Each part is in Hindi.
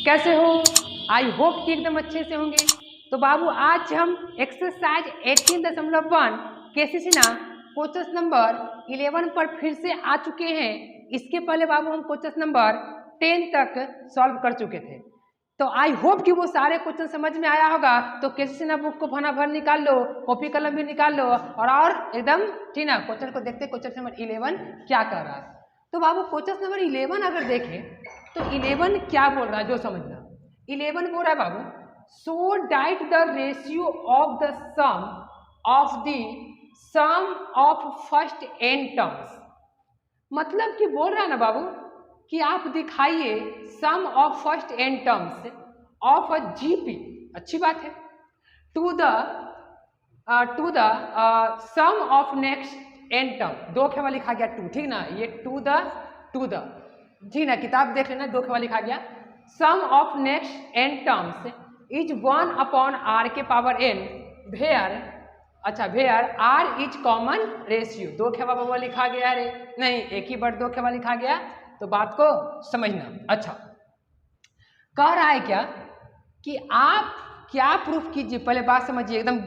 कैसे हो? आई होप कि एकदम अच्छे से होंगे। तो बाबू आज हम एक्सरसाइज 18.1 केसीसी ना क्वेश्चन नंबर 11 पर फिर से आ चुके हैं। इसके पहले बाबू हम क्वेश्चन नंबर 10 तक सॉल्व कर चुके थे। तो आई होप कि वो सारे क्वेश्चन समझ में आया होगा। तो केसीसी ना बुक को भना भर निकाल लो, कॉपी कलम भी निकाल लो और एकदम ठीक ना क्वेश्चन को देखते क्वेश्चन नंबर 11 क्या कर रहा है। तो बाबू क्वेश्चन नंबर 11 अगर देखें तो 11 क्या बोल रहा है जो समझना। 11 बोल रहा है बाबू, सो डाइट the ratio of the sum of first n terms. मतलब कि बोल रहा है ना बाबू कि आप दिखाइए sum of first n terms of a GP. अच्छी बात है। To the sum of next n term. दो खेवा लिखा गया टू, ठीक ना, ये टू द ठीक ना, किताब देख लेना, दो खेवा लिखा गया। Sum of next n terms is 1 upon r के पावर n वेयर, अच्छा where r is common ratio. दो खेवा बाबा लिखा गया रे, नहीं एक ही बार दो खेवा लिखा गया, तो बात को समझना। अच्छा कह रहा है क्या कि आप क्या प्रूफ कीजिए, पहले बात समझिए, एकदम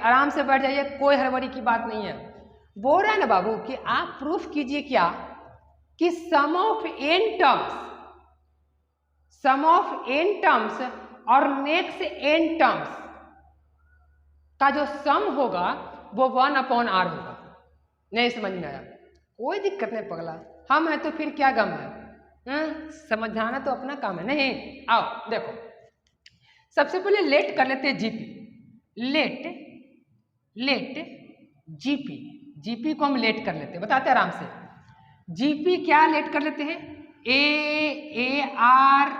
आराम से बैठ जाइए, कोई हड़बड़ी की बात नहीं है। बोल रहा है ना बाबू कि आप प्रूफ कीजिए क्या कि सम ऑफ n टर्म्स और नेक्स्ट n टर्म्स का जो सम होगा वो 1 अपॉन r होगा। नहीं समझ में आया? कोई दिक्कत नहीं पगला, हम है तो फिर क्या गम है, समझाना तो अपना काम है। नहीं आओ देखो, सबसे पहले लेट कर लेते हैं जीपी। लेट जीपी को हम लेट कर लेते हैं, बताते हैं आराम से। जीपी क्या लेट कर लेते हैं, ए आर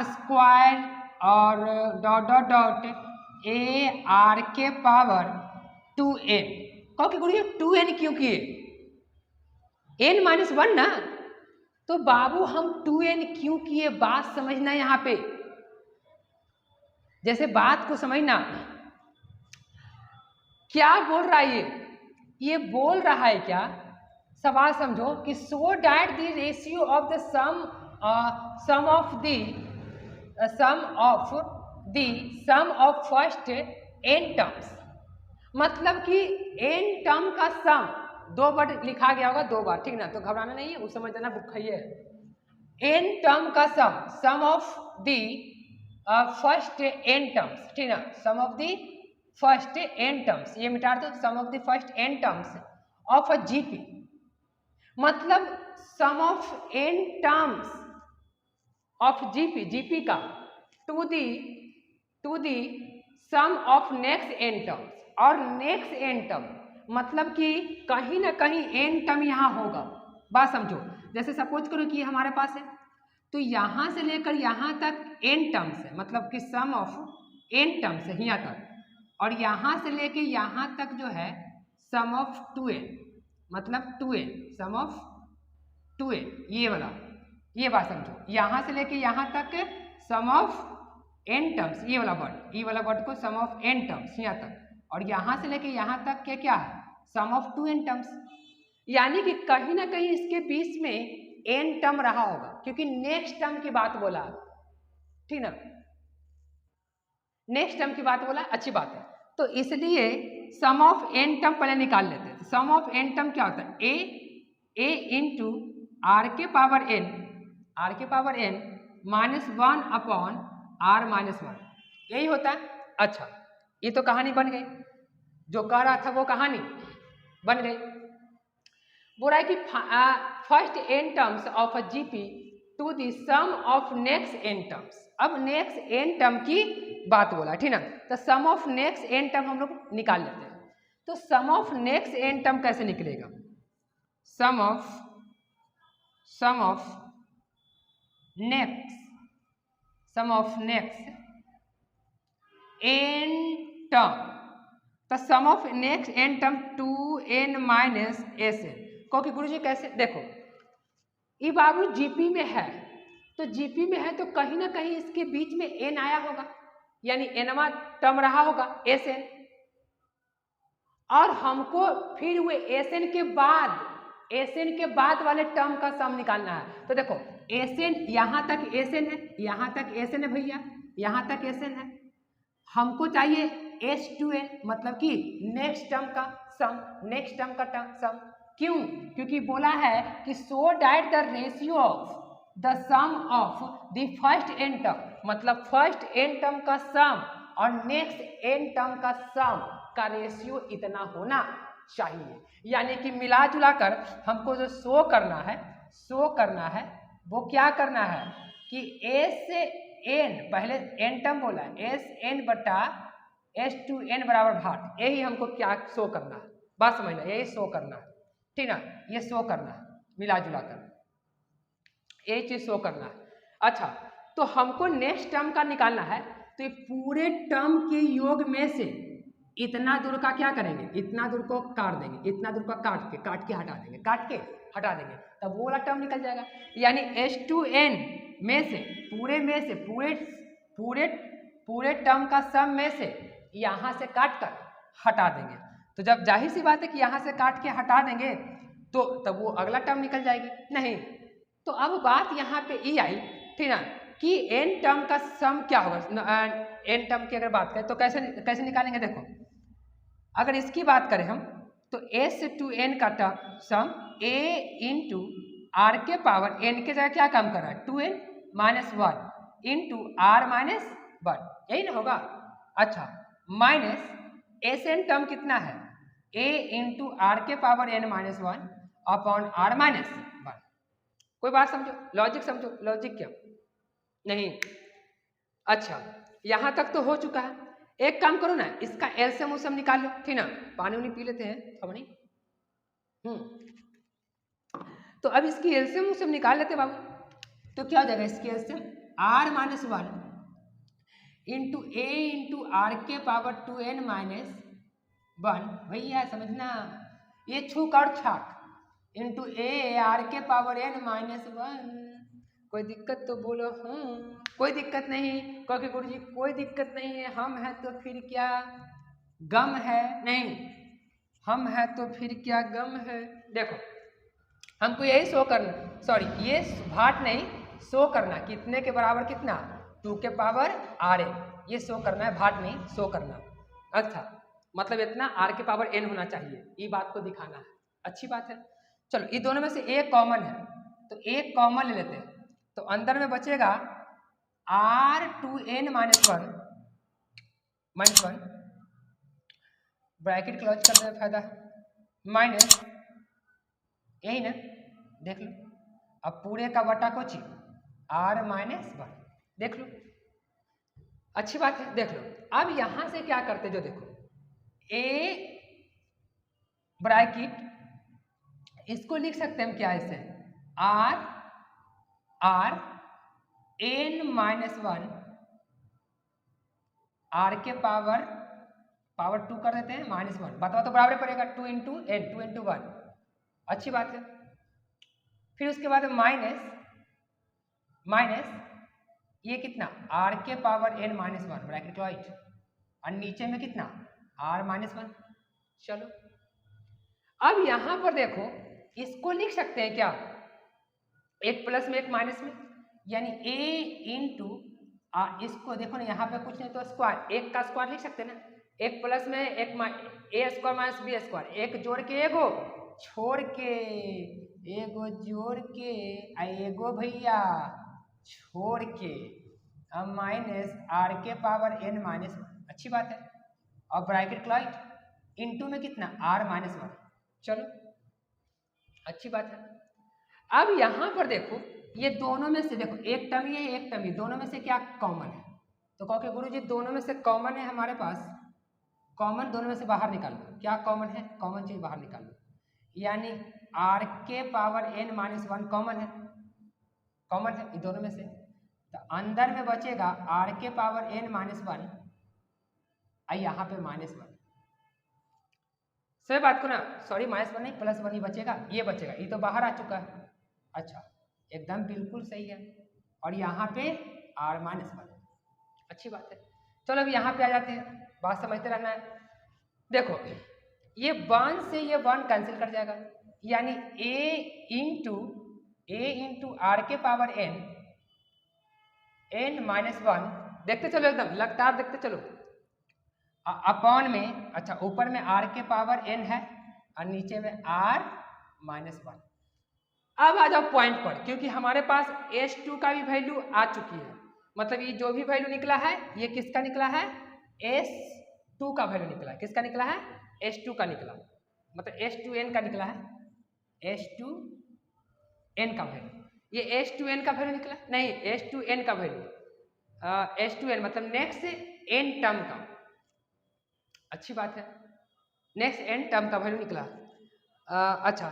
स्क्वायर और डॉट ए आर के पावर 2n। कहो कि गुरुजी 2n क्यों किए, n-1 ना, तो बाबू हम 2n क्यों किए, बात समझना यहां पे, जैसे बात को समझना। क्या बोल रहा है ये बोल रहा है क्या, सवाल समझो कि so that the ratio of the sum of first n terms, मतलब कि n टर्म का सम दो बार लिखा गया होगा, दो बार, ठीक ना, तो घबराना नहीं है, उस समझ जाना, बुक खाइए। n टर्म का sum of the first n terms, ठीक ना, sum of the first n terms, ये मिटा दो, sum of the first n terms of a GP, मतलब sum of n terms of GP का to the sum of next n terms, और नेक्स्ट n टर्म मतलब कि कहीं ना कहीं n टर्म यहाँ होगा। बात समझो, जैसे सपोज करो कि हमारे पास है, तो यहाँ से लेकर यहाँ तक n टर्म्स है, मतलब कि सम ऑफ n टर्म्स है यहाँ तक, और यहाँ से लेकर यहाँ तक जो है सम ऑफ 2n, मतलब 2n, सम ऑफ 2n, ये वाला, ये बात समझो, यहाँ से लेकर यहाँ तक सम ऑफ n टर्म्स, ये वाला वर्ड को सम ऑफ n टर्म्स यहाँ तक, और यहाँ से लेकर यहाँ तक के क्या है, सम ऑफ 2n टर्म्स, यानी कि कहीं ना कहीं इसके बीच में n टर्म रहा होगा, क्योंकि नेक्स्ट टर्म की बात बोला, ठीक ना, नेक्स्ट टर्म की बात बोला, अच्छी बात है। तो इसलिए सम ऑफ n टर्म पहले निकाल लेते हैं। सम ऑफ n टर्म क्या होता है, a इंटू r के पावर n -1 अपॉन r-1, यही होता है। अच्छा ये तो कहानी बन गई, जो कह रहा था वो कहानी बन गई। बोल रहा है कि first n terms of a GP to the sum of next n terms. अब नेक्स्ट n टर्म की बात बोला, ठीक ना, तो sum of next n term हम लोग निकाल लेते हैं। तो sum of next n term कैसे निकलेगा, sum of next n term, तो sum of next n term 2n - sn। क्योंकि गुरुजी कैसे, देखो ये बाबू जीपी में है, तो जीपी में है तो कहीं ना कहीं इसके बीच में n आया होगा, यानी nवां टर्म रहा होगा sn, और हमको फिर हुए sn के बाद वाले टर्म का सम निकालना है। तो देखो एस एन, यहाँ तक एस एन है, यहाँ तक एस एन है भैया, यहाँ तक एस एन है। हमको चाहिए एस टू एन, मतलब कि नेक्स्ट टर्म का सम, नेक्स्ट टर्म का सम। क्यों? क्योंकि बोला है कि so that the ratio of the sum of the first n term, मतलब फर्स्ट एन टर्म का सम और नेक्स्ट एन टर्म का सम का रेशियो इतना होना चाहिए। यानी कि मिला जुला कर हमको जो शो करना है वो क्या करना है कि एस से एन, पहले एन टर्म बोला है, एस एन बटा एस टू एन बराबर भाट, यही हमको क्या शो करना है, बात समझना, यही शो करना है, ठीक ना, ये शो करना है मिला जुला कर, यही चीज शो करना है। अच्छा, तो हमको नेक्स्ट टर्म का निकालना है, तो ये पूरे टर्म के योग में से इतना दूर का क्या करेंगे, इतना दूर को काट देंगे, इतना दूर का काट के हटा देंगे, तब वो वाला टर्म निकल जाएगा। यानी एस टू एन में से पूरे टर्म का सम में से यहाँ से काट कर हटा देंगे। तो जब जाहिर सी बात है कि यहाँ से काट के हटा देंगे तो तब वो अगला टर्म निकल जाएगी, नहीं। तो अब बात यहाँ पे ये आई, ठीक ना, कि एन टर्म का सम क्या होगा। एन टर्म की अगर बात करें तो कैसे निकालेंगे, देखो अगर इसकी बात करें हम तो एस टू एन का term sum a into r के पावर एन के जगह क्या काम कर रहा है, 2n minus 1 into are minus 1, यही ना होगा। अच्छा, माइनस एस एन टर्म कितना है, a इंटू आर के power n minus 1 upon r minus 1। कोई बात समझो, लॉजिक समझो, लॉजिक क्या नहीं। अच्छा, यहां तक तो हो चुका है। एक काम करो ना, इसका एलसीएम उसम निकाल लो, ठीक ना, पानी उनी पी लेते हैं थोड़ी। तो अब इसकी एलसीएम उसम निकाल लेते बाबू, तो क्या हो जाएगा, इसकी LCM r minus 1 into a into r के पावर 2n माइनस 1, भैया समझना, ये छूक और छाक इंटू ए आर के पावर n माइनस 1। कोई दिक्कत तो बोलो। कोई दिक्कत नहीं, क्योंकि गुरु जी कोई दिक्कत नहीं है, हम हैं तो फिर क्या गम है, नहीं हम हैं तो फिर क्या गम है। देखो हमको यही शो करना, सॉरी ये भाट नहीं, शो करना कितने के बराबर, कितना 2 के पावर r, ये शो करना है, भाट नहीं शो करना। अच्छा, मतलब इतना r के पावर n होना चाहिए, ये बात को दिखाना है, अच्छी बात है। चलो ये दोनों में से एक कॉमन है, तो एक कॉमन ले लेते हैं, तो अंदर में बचेगा r2n माइनस 1 ब्रैकेट क्लोज करने में फायदा है, माइनस यही ना, देख लो, अब पूरे का बटा कोची r माइनस 1, देख लो, अच्छी बात है। देख लो अब यहां से क्या करते, जो देखो a ब्रैकेट, इसको लिख सकते हैं हम क्या, ऐसे r n माइनस 1 r के पावर 2 कर देते हैं माइनस 1, बताओ तो बराबर पड़ेगा 2 इंटू n, 2 इंटू 1, अच्छी बात है। फिर उसके बाद माइनस ये कितना r के power n minus 1 bracket close, और नीचे में कितना r माइनस 1। चलो अब यहां पर देखो, इसको लिख सकते हैं क्या, एक प्लस में एक माइनस में, यानी a इंटू, इसको देखो ना, यहाँ पे कुछ नहीं तो स्क्वायर, एक का स्क्वायर लिख सकते हैं ना, एक प्लस में एक a square minus b square, एक जोड़ के एगो छोड़ के एगो जोड़ के एगो भैया छोड़ के, अब माइनस r के पावर n माइनस 1, अच्छी बात है। और ब्रैकेट क्लोज इंटू में कितना r माइनस 1, चलो अच्छी बात है। अब यहां पर देखो, ये दोनों में से देखो, एक टर्म ये एक टर्म ये, दोनों में से क्या कॉमन है, तो कहोगे गुरु जी दोनों में से कॉमन है हमारे पास, कॉमन दोनों में से बाहर निकाल लो, क्या कॉमन है, कॉमन चीज बाहर निकाल लो, यानी r के पावर n माइनस 1 कॉमन है ये दोनों में से, तो अंदर में बचेगा r के पावर n माइनस 1, यहाँ पे माइनस 1, सही बात को ना, सॉरी माइनस 1 नहीं प्लस 1 ही बचेगा, ये बचेगा, ये तो बाहर आ चुका है। अच्छा एकदम बिल्कुल सही है, और यहाँ पे r माइनस 1, अच्छी बात है। चलो अब यहाँ पे आ जाते हैं, बात समझते रहना है। देखो ये 1 से ये 1 कैंसिल कर जाएगा, यानी a into a into r के पावर n माइनस 1, देखते चलो एकदम लगातार देखते चलो, अपॉन में, अच्छा ऊपर में r के पावर n है और नीचे में r माइनस 1। अब आ जाओ पॉइंट पर, क्योंकि हमारे पास S2 का भी वैल्यू आ चुकी है, मतलब ये जो भी वैल्यू निकला है ये किसका निकला है, S2 का वैल्यू निकला है। किसका निकला है, S2 का निकला, मतलब S2n का निकला है, S2n का वैल्यू, ये S2n का वैल्यू निकला नहीं, S2n का वैल्यू, S2n मतलब नेक्स्ट n टर्म का, अच्छी बात है, नेक्स्ट n टर्म का वैल्यू निकला। अच्छा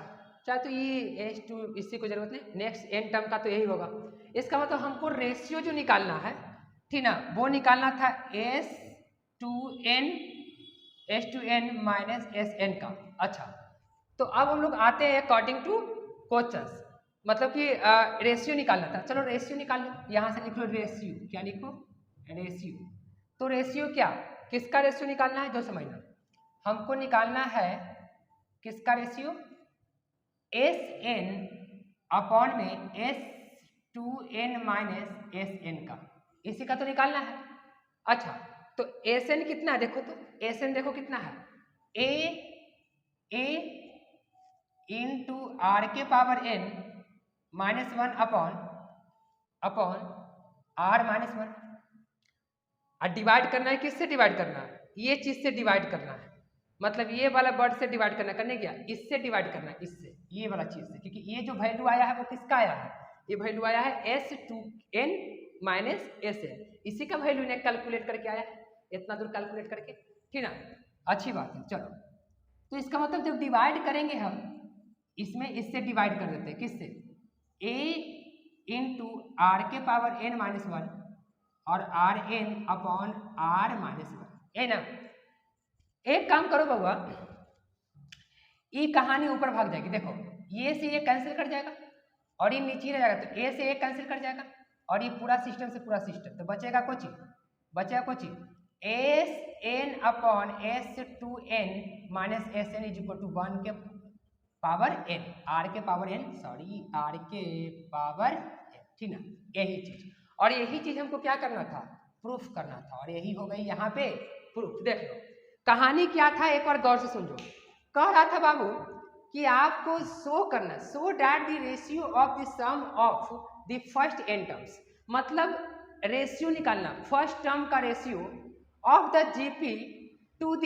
चाहे तो ये S2 इससे कोई जरूरत नहीं, नेक्स्ट n टर्म का तो यही होगा। इसका मतलब हमको रेशियो जो निकालना है, ठीक ना, वो निकालना था S2n माइनस Sn का। अच्छा तो अब हम लोग आते हैं अकॉर्डिंग टू क्वेश्चंस, मतलब कि रेशियो निकालना था। चलो रेशियो निकाल लो, यहाँ से लिख लो रेशियो, क्या लिखो, रेशियो। तो रेशियो क्या, किसका रेशियो निकालना है, जो समझना, हमको निकालना है किसका रेशियो, Sn अपॉन में S2n माइनस Sn का, इसी का तो निकालना है। अच्छा तो Sn कितना है, देखो तो Sn देखो कितना है, a इंटू आर के power n minus 1 upon r minus 1, और डिवाइड करना है, किससे डिवाइड करना है, ये चीज से डिवाइड करना है, मतलब ये वाला वर्ड से डिवाइड करना, करने क्या, इससे डिवाइड करना है, इससे, ये वाला चीज से, क्योंकि ये जो वैल्यू आया है वो किसका आया है, ये वैल्यू आया है S2n माइनस Sn, इसी का वैल्यू ने कैलकुलेट करके आया है, इतना दूर कैलकुलेट करके, ठीक ना, अच्छी बात है। चलो तो इसका मतलब जब डिवाइड करेंगे हम इसमें, इससे डिवाइड कर देते हैं, किससे, a इंटू आर के पावर n माइनस 1 और r n upon r minus 1, है ना। एक काम करो बउआ, ये कहानी ऊपर भाग जाएगी, देखो ये से ये कैंसिल कर जाएगा और ये नीचे रह जाएगा, तो ए से ए कैंसिल कर जाएगा और ये पूरा सिस्टम से पूरा सिस्टम, तो बचेगा कोची, बचेगा कोची, s n upon S2n minus Sn is equal to 1 के पावर n, आर के पावर n, सॉरी आर के पावर n, ठीक ना, यही चीज, और यही चीज हमको क्या करना था, प्रूफ करना था, और यही हो गई यहाँ पे प्रूफ। देख लो कहानी क्या था, एक बार गौर से समझो। कह रहा था बाबू कि आपको शो करना, show that the ratio of the sum of the first n terms, मतलब रेशियो निकालना, फर्स्ट टर्म का ratio of the GP to the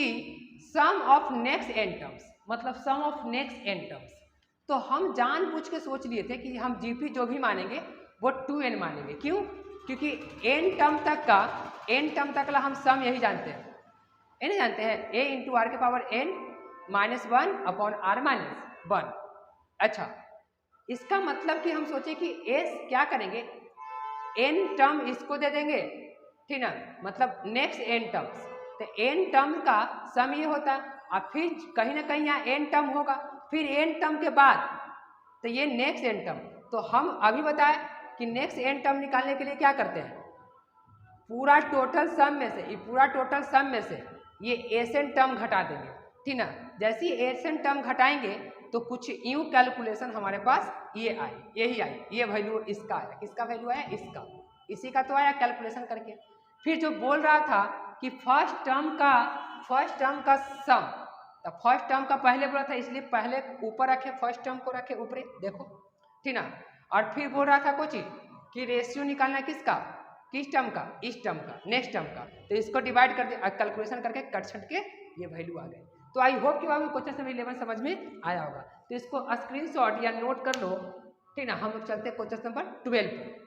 sum of next n terms, मतलब sum of next n terms. तो हम जानबूझ के सोच लिए थे कि हम जीपी जो भी मानेंगे वो 2n मानेंगे, क्यों, क्योंकि n टर्म तक ला हम सम यही जानते हैं, ये नहीं जानते हैं, a इंटू आर के power n minus 1 upon r minus 1। अच्छा इसका मतलब कि हम सोचे कि s क्या करेंगे, n टर्म इसको दे देंगे, ठीक ना, मतलब नेक्स्ट n टर्म्स, तो n टर्म का सम ये होता, और फिर कहीं ना कहीं यहाँ n टर्म होगा, फिर n टर्म के बाद तो ये नेक्स्ट n टर्म। तो हम अभी बताए कि नेक्स्ट n टर्म निकालने के लिए क्या करते हैं, पूरा टोटल सम में से, ये पूरा टोटल सम में से ये Sn टर्म घटा देंगे, ठीक ना, जैसे ही Sn टर्म घटाएंगे तो कुछ यूं कैलकुलेशन हमारे पास ये आई, यही आई, ये वैल्यू इसका आया, किसका वैल्यू आया, इसका, इसी का तो आया कैलकुलेशन करके। फिर जो बोल रहा था कि फर्स्ट टर्म का सम, तो फर्स्ट टर्म का पहले बोला था, इसलिए पहले ऊपर रखे, फर्स्ट टर्म को रखे ऊपर, देखो, ठीक ना, और फिर बोल रहा था कुछ कि रेशियो निकालना किसका, किस टर्म का, इस टर्म का, नेक्स्ट टर्म का, तो इसको डिवाइड कर दिया, कैलकुलेशन करके कट छट के ये वैल्यू आ गई। तो आई होप कि बाबू क्वेश्चन नंबर 11 समझ में आया होगा, तो इसको स्क्रीनशॉट या नोट कर लो, ठीक ना। हम लोग चलते हैं क्वेश्चन नंबर 12 पे।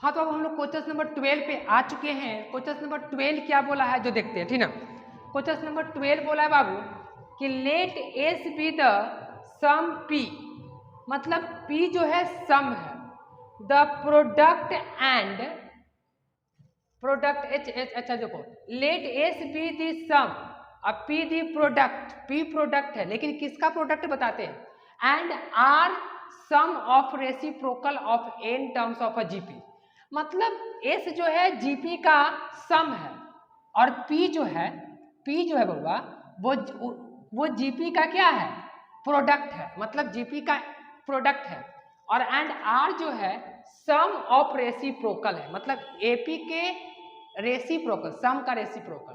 हाँ तो अब हम लोग क्वेश्चन नंबर 12 पे आ चुके हैं। क्वेश्चन नंबर 12 क्या बोला है जो देखते हैं, ठीक ना। क्वेश्चन नंबर 12 बोला है बाबू कि let S be the sum P, मतलब पी जो है सम है, the product and product H H, अच्छा देखो, let S be the sum, अब P the product, P product है लेकिन किसका प्रोडक्ट बताते हैं, and R sum of reciprocal of n terms of a GP, मतलब एस जो है जीपी का सम है और पी जो है बउआ वो जीपी का क्या है, प्रोडक्ट है, मतलब जीपी का प्रोडक्ट है। और एंड आर जो है सम ऑफ रेसिप्रोकल है, मतलब एपी के रेसिप्रोकल, सम का reciprocal.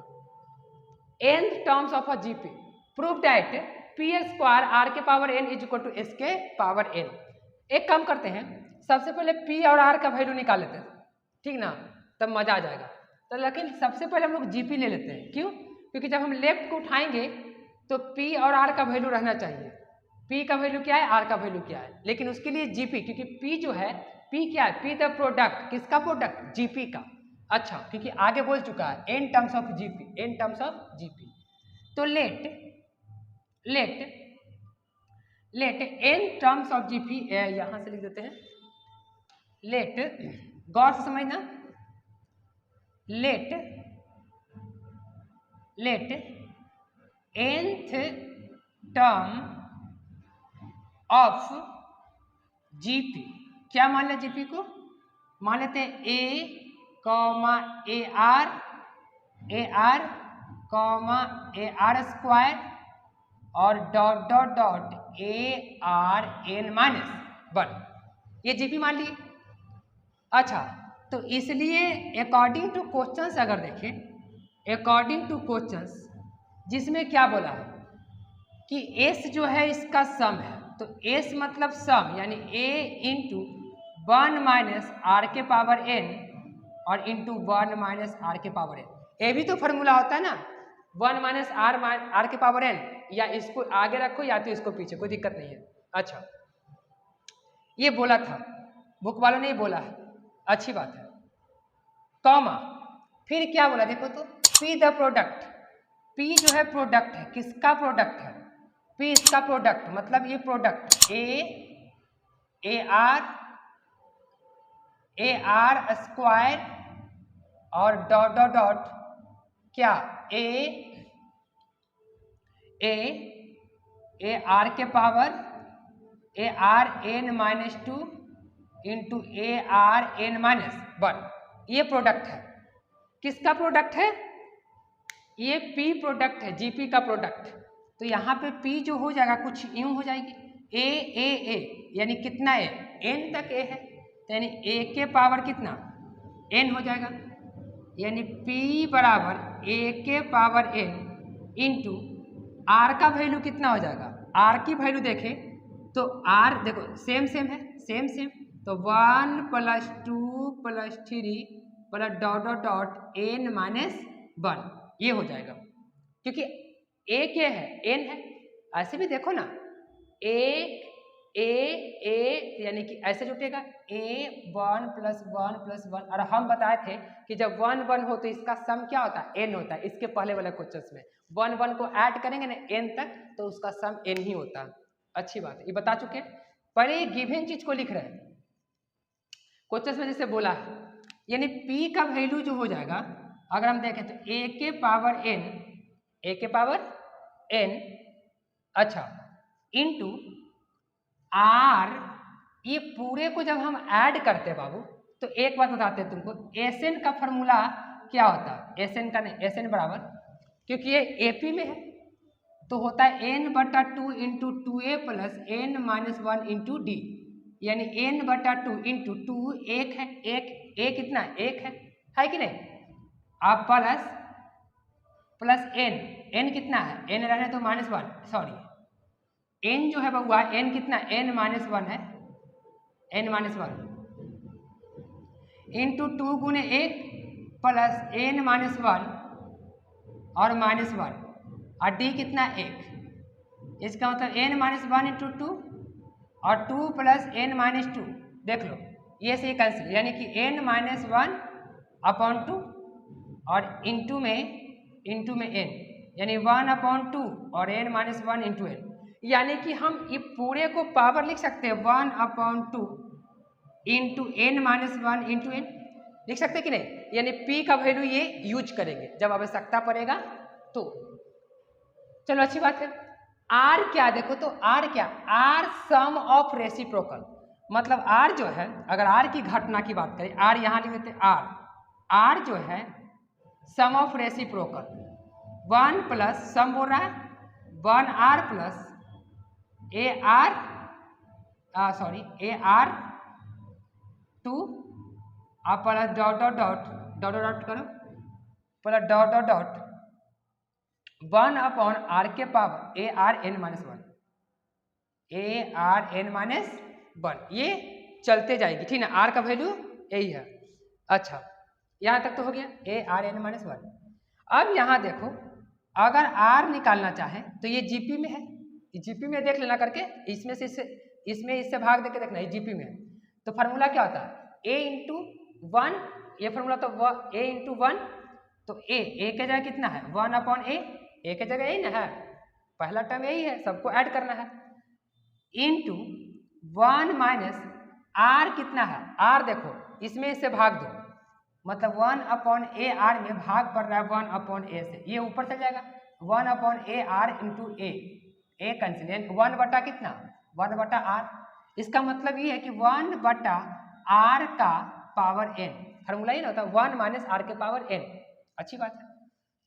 nth terms of a GP prove that p square r के power n is equal to s के पावर n। एक काम करते हैं, सबसे पहले p और r का वैल्यू निकाल लेते हैं, ठीक ना, तब मजा आ जाएगा। तो लेकिन सबसे पहले हम लोग जीपी ले लेते हैं, क्यों? क्योंकि जब हम लेफ्ट को उठाएंगे तो p और r का वैल्यू रहना चाहिए। p का वैल्यू क्या है, r का वैल्यू क्या है, लेकिन उसके लिए जीपी, क्योंकि p जो है, p क्या है, p द प्रोडक्ट, किसका प्रोडक्ट, जीपी का। अच्छा, क्योंकि आगे बोल चुका है n terms of GP, n terms of GP. तो let n terms of GP, यहां से लिख देते हैं, लेट, गौर से समझना, let nth term of GP, क्या मान लें जीपी को, मान लेते हैं a comma a r comma a are square और dot dot dot a are N minus 1, ये जीपी मान लिए। अच्छा, तो इसलिए अकॉर्डिंग टू क्वेश्चंस अगर देखें, अकॉर्डिंग टू क्वेश्चंस जिसमें क्या बोला है कि एस जो है इसका सम है, तो एस मतलब सम, यानी ए इंटू 1 माइनस आर के पावर एन और इंटू 1 माइनस आर के पावर एन। ये भी तो फॉर्मूला होता है ना, 1 माइनस आर के पावर एन, या इसको आगे रखो या तो इसको पीछे, कोई दिक्कत नहीं है। अच्छा, ये बोला था, बुक वालों ने बोला है, अच्छी बात है। कॉमा, फिर क्या बोला देखो तो, पी द प्रोडक्ट, पी जो है प्रोडक्ट है, किसका प्रोडक्ट है, पी इसका प्रोडक्ट, मतलब ये प्रोडक्ट ए आर स्क्वायर और डॉट डॉट डॉट क्या ए आर के power A R N minus 2 into A R N minus 1, ये प्रोडक्ट है। किसका प्रोडक्ट है, ये पी प्रोडक्ट है, जीपी का प्रोडक्ट। तो यहाँ पे पी जो हो जाएगा कुछ यूं हो जाएगी, ए यानी कितना ए, एन तक ए है, तो यानी ए के पावर कितना, एन हो जाएगा, यानी P बराबर ए के पावर एन इंटू आर का वैल्यू कितना हो जाएगा, आर की वैल्यू देखें तो आर देखो सेम है, सेम, तो 1 + 2 + 3 plus dot dot dot N minus 1, ये हो जाएगा, क्योंकि ए क्या है, एन है। ऐसे भी देखो ना, ए यानी कि ऐसे जुटेगा a 1 + 1 + 1, और हम बताए थे कि जब 1 1 हो तो इसका सम क्या होता है, n होता है। इसके पहले वाले क्वेश्चंस में 1 1 को ऐड करेंगे ना n तक, तो उसका सम n ही होता है। अच्छी बात है, ये बता चुके हैं। पहले गिवन चीज को लिख रहे हैं, क्वेश्चंस में जैसे बोला है, यानी p का वैल्यू जो हो जाएगा, अगर हम देखें तो a के पावर n, अच्छा, इंटू आर, ये पूरे को जब हम ऐड करते हैं बाबू, तो एक बात बताते हैं तुमको, एसएन का फॉर्मूला क्या होता है, एसएन का नहीं, एसएन बराबर, क्योंकि ये एपी में है तो होता है n/2 into 2a plus n minus 1 into D, यानी n/2 इंटू 2 एक है, एक कितना एक है कि नहीं, आप प्लस n कितना है, n रहने तो -1, सॉरी n जो है बउआ, n कितना, n-1 है, n-1 इंटू 2 गुने 1 प्लस n-1 और -1 और d कितना 1, इसका मतलब n-1 इंटू 2 और 2 प्लस n-2, देख लो ये से कैंसिल, यानी कि n-1 अपॉन 2 और इंटू में n, यानी 1/2 और n-1 इंटू n, यानी कि हम ये पूरे को पावर लिख सकते हैं 1/2 इंटू n-1 इंटू n, लिख सकते कि नहीं, यानी p का वैल्यू ये यूज करेंगे जब आवश्यकता पड़ेगा तो। चलो अच्छी बात है। r क्या, देखो तो r क्या, r सम ऑफ रेसिप्रोकल, मतलब आर जो है, अगर आर की घटना की बात करें, आर यहाँ लिख देते आर, आर जो है sum of reciprocal 1 plus sum बोल रहा है 1 r plus a r sorry a r 2 आप plus dot dot dot dot dot करो plus dot dot dot 1 upon r के power A R N minus 1 a are N minus 1 ये चलते जाएगी, ठीक ना। आर का वैल्यू यही है। अच्छा यहाँ तक तो हो गया ए आर एन माइनस 1। अब यहाँ देखो अगर आर निकालना चाहे तो ये जीपी में है, जीपी में देख लेना करके, इसमें से इससे भाग देके देखना ये जीपी में है। तो फार्मूला क्या होता है ए इंटू 1, ये फार्मूला तो ए इंटू 1, तो ए के जगह कितना है 1 अपॉन ए के जगह यही ना है, पहला टर्म यही है, सबको ऐड करना है, इंटू 1 माइनस आर कितना है, आर देखो इसमें इससे भाग दो, मतलब 1 अपॉन ए आर में भाग पड़ रहा है 1 अपॉन ए से, ये ऊपर चल जाएगा 1 upon A R into A cancel, 1 बटा कितना 1 बटा आर। इसका मतलब ये है कि 1 बटा आर का पावर n, फार्मूला ही ना होता 1 माइनस आर के पावर n, अच्छी बात है।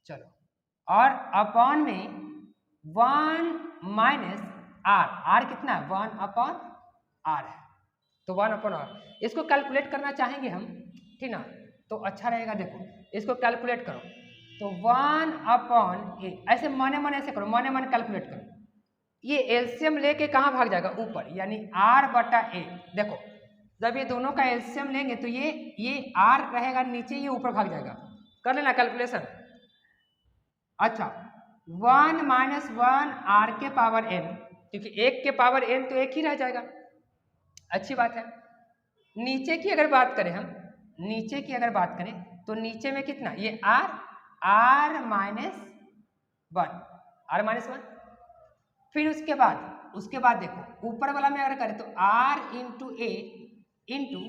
चलो और अपॉन में 1 माइनस आर, आर कितना है 1 अपॉन आर है, तो 1 अपॉन आर, इसको कैलकुलेट करना चाहेंगे हम, ठीक ना, तो अच्छा रहेगा। देखो इसको कैलकुलेट करो तो 1 अपॉन ए, ऐसे मने मन ऐसे करो, मने मन कैलकुलेट करो, ये एलसीएम लेके कहाँ भाग जाएगा ऊपर, यानी आर बटा ए। देखो जब ये दोनों का एलसीएम लेंगे तो ये आर रहेगा नीचे, ये ऊपर भाग जाएगा, कर लेना कैलकुलेशन। अच्छा 1 माइनस 1 आर के पावर n, क्योंकि एक के पावर n तो एक ही रह जाएगा, अच्छी बात है। नीचे की अगर बात करें हम, नीचे की अगर बात करें तो नीचे में कितना ये आर माइनस 1, फिर उसके बाद देखो ऊपर वाला में अगर करें तो आर इंटू ए इंटू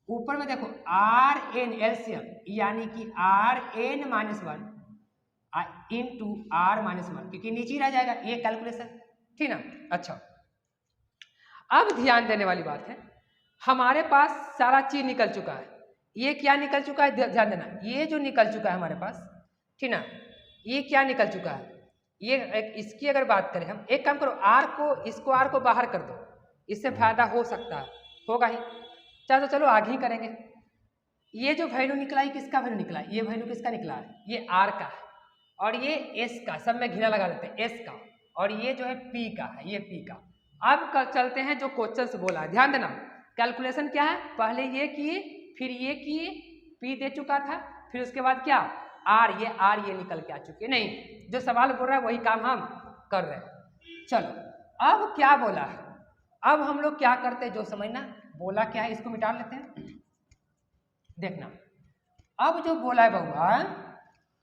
ऊपर में देखो आर एन एलसीएम, यानी कि R N minus 1 into are minus 1, क्योंकि नीचे ही रह जाएगा ये कैलकुलेशन, ठीक ना। अच्छा अब ध्यान देने वाली बात है, हमारे पास सारा चीज निकल चुका है, ये क्या निकल चुका है ध्यान देना, ये जो निकल चुका है हमारे पास, ठीक ना, ये क्या निकल चुका है, ये इसकी अगर बात करें हम, एक काम करो इसको आर को बाहर कर दो, इससे फायदा हो सकता है, होगा ही, चलो आगे ही करेंगे। ये जो वैल्यू निकला है किसका वैल्यू निकला है, ये वैल्यू किसका निकला है, ये आर का है, और ये एस का, सब में घिरा लगा देते हैं एस का, और ये जो है पी का है, ये पी का। अब चलते हैं जो क्वेश्चन से बोला है, ध्यान देना कैलकुलेशन क्या है, पहले ये किए फिर ये किए, पी दे चुका था, फिर उसके बाद क्या आर ये निकल के आ चुके, नहीं जो सवाल बोल रहा है वही काम हम कर रहे हैं। चलो अब क्या बोला है, अब हम लोग क्या करते हैं, जो समझना बोला क्या है इसको मिटा लेते हैं। देखना अब जो बोला है बउआ,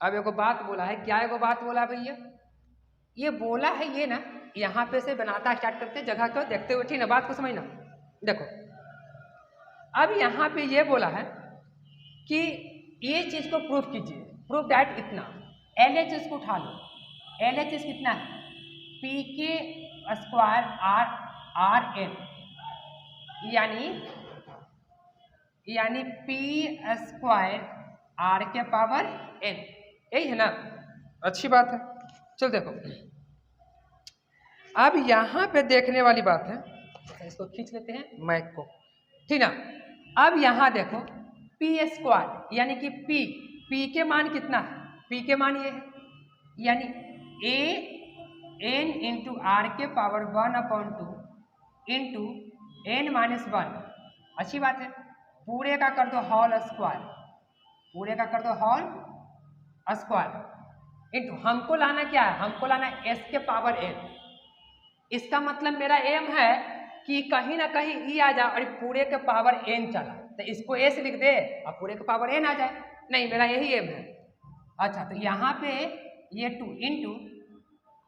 अब एगो बात बोला है, क्या एगो बात बोला है भैया, ये बोला है ये ना, यहाँ पे से बनाता स्टार्ट करते जगह को देखते हुए, ठीक ना, बात को समझना। देखो अब यहाँ पे ये बोला है कि ये चीज को प्रूफ कीजिए, प्रूफ दैट इतना, LHS को उठा लो, LHS कितना है पी के स्क्वायर आर एन, यानी पी स्क्वायर आर के पावर n, यही है ना, अच्छी बात है। चल देखो अब यहाँ पे देखने वाली बात है, इसको खींच लेते हैं मैक को, ठीक ना। अब यहाँ देखो पी स्क्वायर यानी कि पी के मान कितना है, पी के मान ये है, यानी ए एन इंटू आर के पावर 1/2 इंटू एन माइनस 1, अच्छी बात है। पूरे का कर दो होल स्क्वायर, पूरे का कर दो होल स्क्वायर इंटू, हमको लाना क्या है, हमको लाना एस के पावर एन। इसका मतलब मेरा एम है कि कहीं ना कहीं ई आ जाए और पूरे के पावर एन चला, तो इसको ए से लिख दे और पूरे के पावर एन आ जाए, नहीं मेरा यही एम है। अच्छा तो यहाँ पे ये 2 इंटू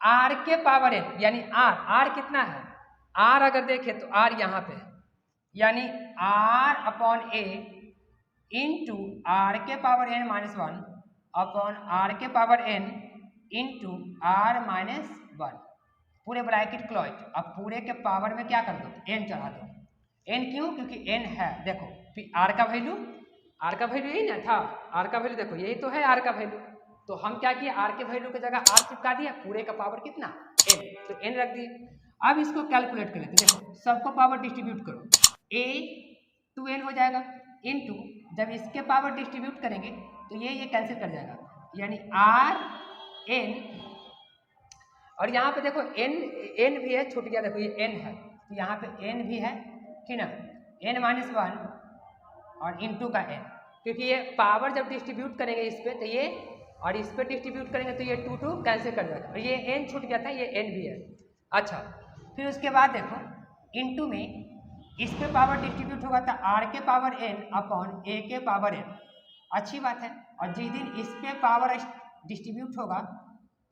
आर के पावर एन, यानी आर कितना है, आर अगर देखे तो आर यहाँ पे, यानी r upon a into r के power n minus 1 upon r के power n into are minus 1, पूरे ब्रैकेट क्लोज। अब पूरे के पावर में क्या कर दो एन चढ़ा दो, n क्यों? क्योंकि n है। देखो फिर r का वैल्यू यही ना था, r का वैल्यू देखो यही तो है r का वैल्यू। तो हम क्या किए, r के वैल्यू की जगह r चिपका दिया, पूरे का पावर कितना n, तो n रख दिए। अब इसको कैलकुलेट कर लेते, देखो सबको पावर डिस्ट्रीब्यूट करो, a 2n हो जाएगा इनटू, जब इसके पावर डिस्ट्रीब्यूट करेंगे तो ये कैंसिल कर जाएगा, यानी r n, और यहाँ पे देखो n भी है, छूट गया, देखो ये n है तो यहाँ पे n भी है, ठीक ना, n-1 और इनटू का n, क्योंकि ये पावर जब डिस्ट्रीब्यूट करेंगे इस पे तो ये, और इस पे डिस्ट्रीब्यूट करेंगे तो ये 2 कैंसिल कर जाएगा, और ये n छूट गया था, ये n भी है। अच्छा फिर उसके बाद देखो इनटू में इस पे पावर डिस्ट्रीब्यूट होगा तो r के पावर n अपॉन a के पावर n, अच्छी बात है। और जिस दिन इस पे पावर डिस्ट्रीब्यूट होगा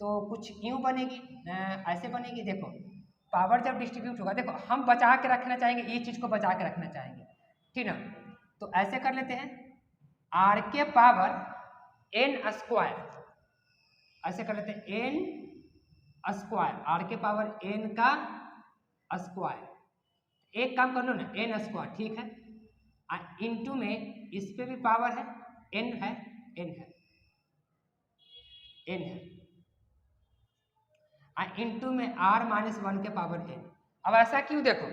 तो कुछ यूँ बनेगी, ऐसे बनेगी, देखो पावर जब डिस्ट्रीब्यूट होगा, देखो हम बचा के रखना चाहेंगे, ये चीज़ को बचा के रखना चाहेंगे, ठीक ना, तो ऐसे कर लेते हैं r के पावर n स्क्वायर, ऐसे कर लेते हैं n स्क्वायर, r के पावर n का स्क्वायर, एक काम कर लो ना n स्क्वायर, ठीक है, इनटू में इस पे भी पावर है n है, इनटू में r-1 के पावर n। अब ऐसा क्यों, देखो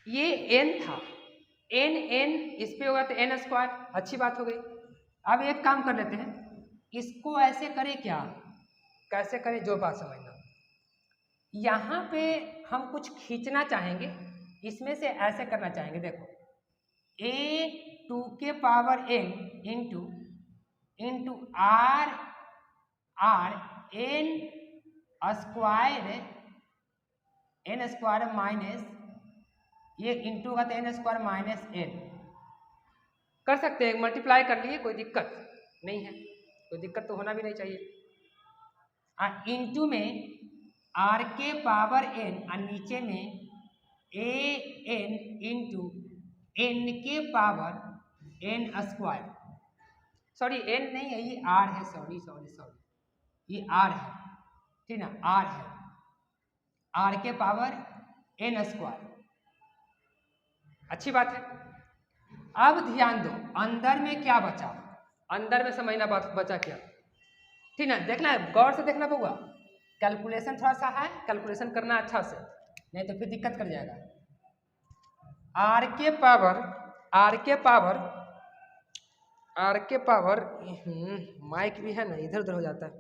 ये n था, n इस पे होगा तो n स्क्वायर, अच्छी बात हो गई। अब एक काम कर लेते हैं, इसको ऐसे करें, क्या कैसे करें जो बात समझना, यहाँ पे हम कुछ खींचना चाहेंगे, इसमें से ऐसे करना चाहेंगे, देखो a2 के power n into r n square minus, ये इंटू का तो n स्क्वायर माइनस n, कर सकते हैं, मल्टीप्लाई कर लिए, कोई दिक्कत नहीं है, कोई दिक्कत तो होना भी नहीं चाहिए। इंटू में r के पावर n और नीचे में an इंटू n के power n square, sorry n नहीं है ये r है, सॉरी ये r है, ठीक ना, r है, r के पावर n स्क्वायर, अच्छी बात है। अब ध्यान दो अंदर में क्या बचा, अंदर में समझना बात बचा क्या, ठीक ना, देखना है, गौर से देखना पड़ेगा, कैलकुलेशन थोड़ा सा है, कैलकुलेशन करना अच्छा से, नहीं तो फिर दिक्कत कर जाएगा। r के पावर माइक भी है ना, इधर उधर हो जाता है,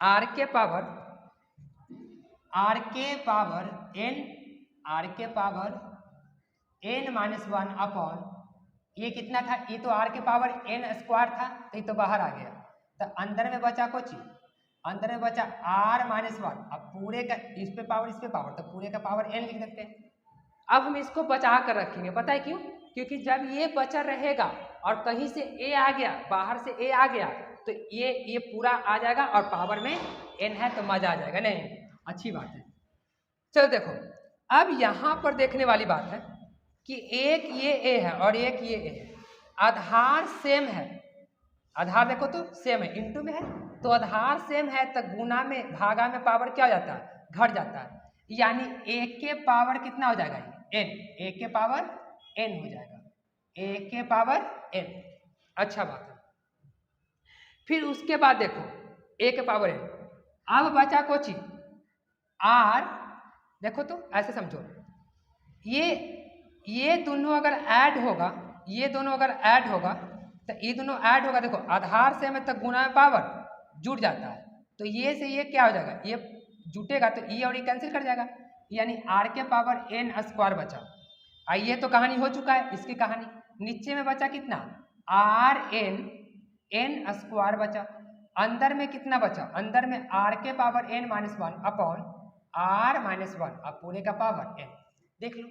r के पावर n-1 अपॉन, ये कितना था, ये तो r के पावर n स्क्वायर था, तो ये तो बाहर आ गया, तो अंदर में बचा कुछ, अंदर में बचा r-1, अब पूरे का इस पे पावर तो पूरे का पावर n लिख सकते हैं। अब हम इसको बचा कर रखेंगे, पता है क्यों, क्योंकि जब ये बचा रहेगा और कहीं से a आ गया, बाहर से a आ गया, तो ये पूरा आ जाएगा और पावर में n है तो मजा आ जाएगा, नहीं अच्छी बात है। चलो देखो अब यहाँ पर देखने वाली बात है कि एक ये a है और एक ये a है, आधार सेम है, आधार देखो तो सेम है, इनटू में है तो आधार सेम है, तो गुना में भागा में पावर क्या हो जाता है, घट जाता है, यानी a के पावर कितना हो जाएगा, n, a के पावर n हो जाएगा, a के पावर n, अच्छा बात है। फिर उसके बाद देखो a के पावर n, अब बचा कोची r, देखो तो ऐसे समझो, ये दोनों अगर ऐड होगा, ये दोनों अगर ऐड होगा तो ये दोनों ऐड होगा, देखो आधार से में तक गुना में पावर जुड़ जाता है, तो ये से ये क्या हो जाएगा, ये जुटेगा तो ये और ये कैंसिल कर जाएगा, यानी r के पावर n स्क्वायर बचा। ये तो कहानी हो चुका है, इसकी कहानी नीचे में बचा कितना, n स्क्वायर बचा, अंदर में कितना बचा, अंदर में r के पावर n-1 अपॉन r-1, अब पूरे का पावर n, देख लो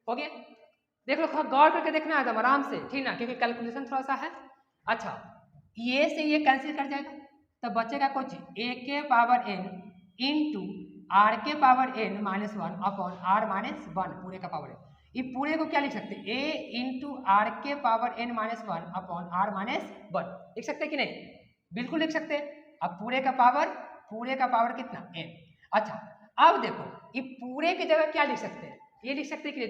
हो गया, देख लो गौर करके देखना है आराम से, ठीक ना, क्योंकि कैलकुलेशन थोड़ा सा है। अच्छा ये से ये कैंसिल कर जाएगा तो बचेगा कुछ a के पावर n इंटू r के पावर n-1 अपॉन r-1 पूरे का पावर n, ये पूरे को क्या लिख सकते हैं, a इंटू r के पावर n-1 अपॉन r-1 लिख सकते कि नहीं, बिल्कुल लिख सकते हैं। अब पूरे का पावर कितना n। अच्छा अब देखो ये पूरे की जगह क्या लिख सकते हैं, ये लिख सकते हैं कि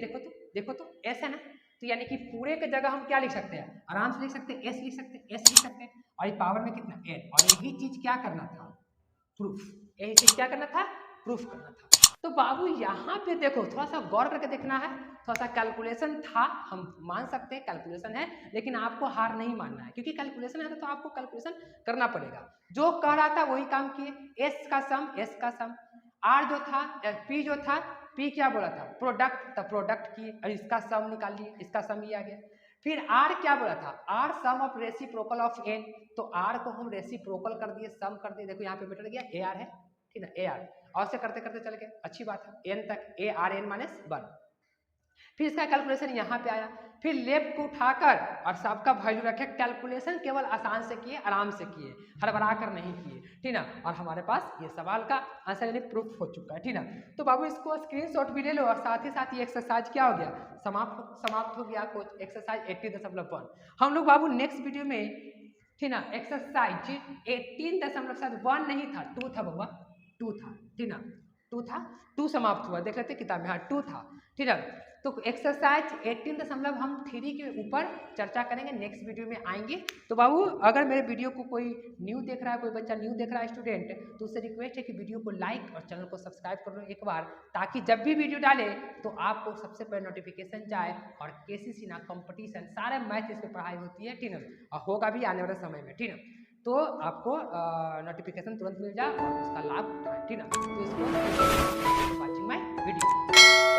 देखो तो एस है ना, तो यानी कि पूरे की जगह हम क्या लिख सकते हैं, आराम से लिख सकते हैं, एस लिख सकते हैं, एस लिख सकते हैं। और ये पावर में कितना एन, और यही चीज क्या करना था, प्रूफ, यही चीज क्या करना था, प्रूफ करना था। तो बाबू यहाँ पे देखो, थोड़ा सा गौर करके देखना है, थोड़ा सा कैलकुलेशन था, हम मान सकते हैं कैलकुलेशन है, लेकिन आपको हार नहीं मानना है, क्योंकि कैलकुलेशन है तो आपको कैलकुलेशन करना पड़ेगा। जो कह रहा था वही काम किए, एस का सम, आर जो था, पी जो था, पी क्या बोला था, प्रोडक्ट, तो प्रोडक्ट किए और इसका सम निकाल लिए, इसका सम ये आ गया। फिर आर क्या बोला था, R sum of reciprocal of N, तो आर को हम रेसिप्रोकल कर दिए, सम कर दिए, देखो यहाँ पे मिट गया, ए आर है, ठीक ना, ए आर, और से करते करते चल गए, अच्छी बात है, एन तक, ए आर एन माइनस 1। फिर इसका कैलकुलेशन यहाँ पे आया, फिर लेफ्ट को उठाकर और सबका वैल्यू रखे, कैलकुलेशन केवल आसान से किए, आराम से किए, हड़बड़ा कर नहीं किए, ठीक ना। और हमारे पास ये सवाल का आंसर यानी प्रूफ हो चुका है, ठीक ना। तो बाबू इसको स्क्रीनशॉट भी ले लो, और साथ ही साथ ये एक्सरसाइज क्या हो गया, समाप्त हो गया कुछ एक्सरसाइज 80.1। हम लोग बाबू नेक्स्ट वीडियो में, ठीक ना, एक्सरसाइज 18.1 नहीं था, 2 था बाबा, 2 था, ठीक ना, 2 था, 2 समाप्त हुआ, देख लेते किताब में, हाँ 2 था, ठीक है। तो एक्सरसाइज 18.3 के ऊपर चर्चा करेंगे, नेक्स्ट वीडियो में आएंगे। तो बाबू अगर मेरे वीडियो को कोई न्यू देख रहा है, कोई बच्चा न्यू देख रहा है स्टूडेंट, तो उससे रिक्वेस्ट है कि वीडियो को लाइक और चैनल को सब्सक्राइब कर लो एक बार, ताकि जब भी वीडियो डाले तो आपको सबसे पहले नोटिफिकेशन जाए। और केसीसी ना कंपटीशन सारे मैथ इस पर पढ़ाई होती है, ठीक है, और होगा भी आने वाले समय में, ठीक है। तो आपको नोटिफिकेशन तुरंत मिल जाए और उसका लाभ उठाएं, ठीक है। तो इसको वॉचिंग माय वीडियो।